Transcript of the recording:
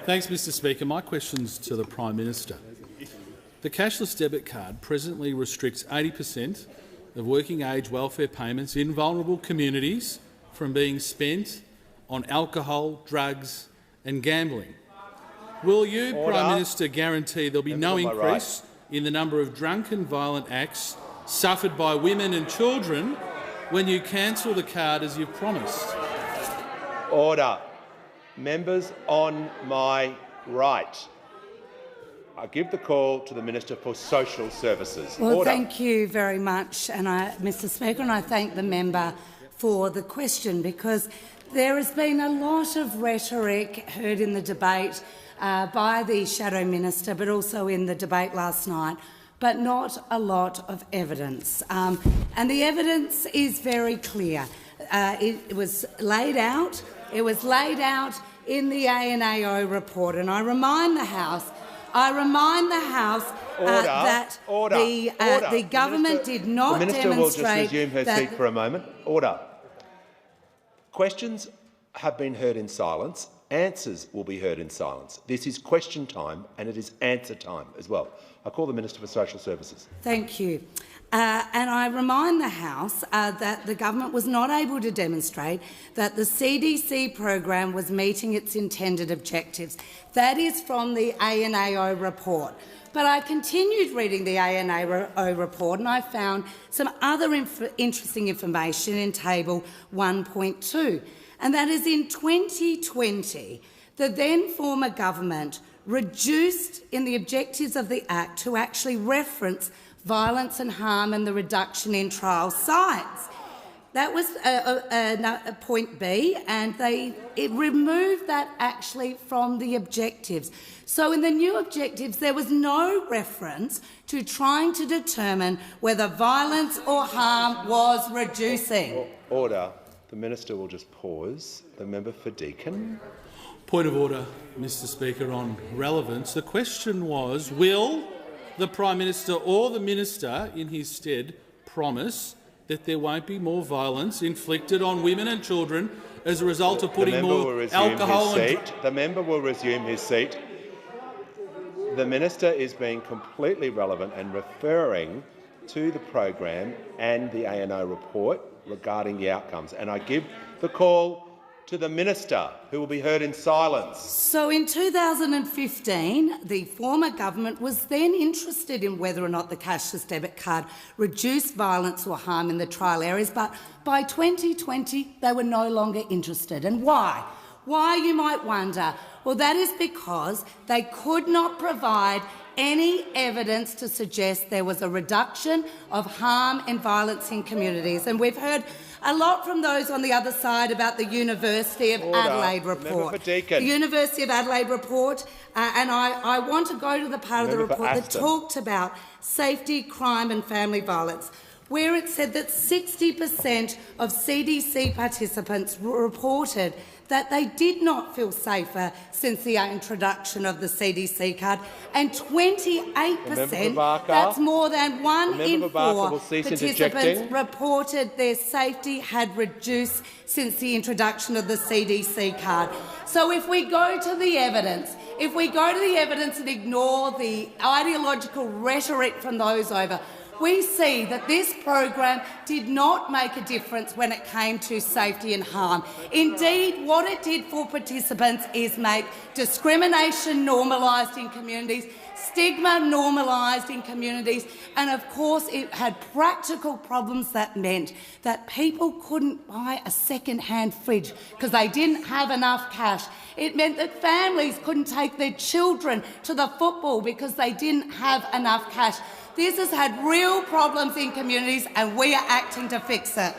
Thanks, Mr Speaker. My question's to the Prime Minister. The cashless debit card presently restricts 80% of working-age welfare payments in vulnerable communities from being spent on alcohol, drugs and gambling. Will you, Prime Minister, guarantee there will be no increase in the number of drunken violent acts suffered by women and children when you cancel the card as you've promised? Order. Members on my right. I give the call to the Minister for Social Services. Well, Order. thank you very much, Mr Speaker, and I thank the member for the question, because there has been a lot of rhetoric heard in the debate by the Shadow Minister, but also in the debate last night, but not a lot of evidence. And the evidence is very clear. It was laid out. It was laid out in the ANAO report, and I remind the House that the government did not demonstrate. The Minister will just resume her seat for a moment. Order. Questions have been heard in silence. Answers will be heard in silence. This is question time and it is answer time as well. I call the Minister for Social Services. Thank you. And I remind the House that the government was not able to demonstrate that the CDC program was meeting its intended objectives. That is from the ANAO report. But I continued reading the ANAO report and I found some other interesting information in Table 1.2. And that is in 2020, the then former government reduced in the objectives of the Act to actually reference violence and harm and the reduction in trial sites. That was point B, and it removed that actually from the objectives. So in the new objectives, there was no reference to trying to determine whether violence or harm was reducing. Order. The Minister will just pause. The member for Deakin. Point of order, Mr Speaker, on relevance. The question was, will the Prime Minister or the Minister in his stead promise that there won't be more violence inflicted on women and children as a result of putting more alcohol and drugs? The member will resume his seat. The Minister is being completely relevant and referring to the program and the ANO report regarding the outcomes. And I give the call to the Minister, who will be heard in silence. So in 2015, the former government was then interested in whether or not the cashless debit card reduced violence or harm in the trial areas, but by 2020 they were no longer interested. And why? Why, you might wonder? Well, that is because they could not provide any evidence to suggest there was a reduction of harm and violence in communities. And we've heard a lot from those on the other side about the University of Adelaide report. The University of Adelaide report, and I want to go to the part of the report that talked about safety, crime and family violence, where it said that 60% of CDC participants reported that they did not feel safer since the introduction of the CDC card, and 28%, that's more than 1 in 4 participants, reported their safety had reduced since the introduction of the CDC card. So if we go to the evidence, and ignore the ideological rhetoric from those over, we see that this program did not make a difference when it came to safety and harm. Indeed, what it did for participants is make discrimination normalised in communities, stigma normalised in communities, and of course it had practical problems that meant that people couldn't buy a second-hand fridge because they didn't have enough cash. It meant that families couldn't take their children to the football because they didn't have enough cash. This has had real problems in communities and we are acting to fix it.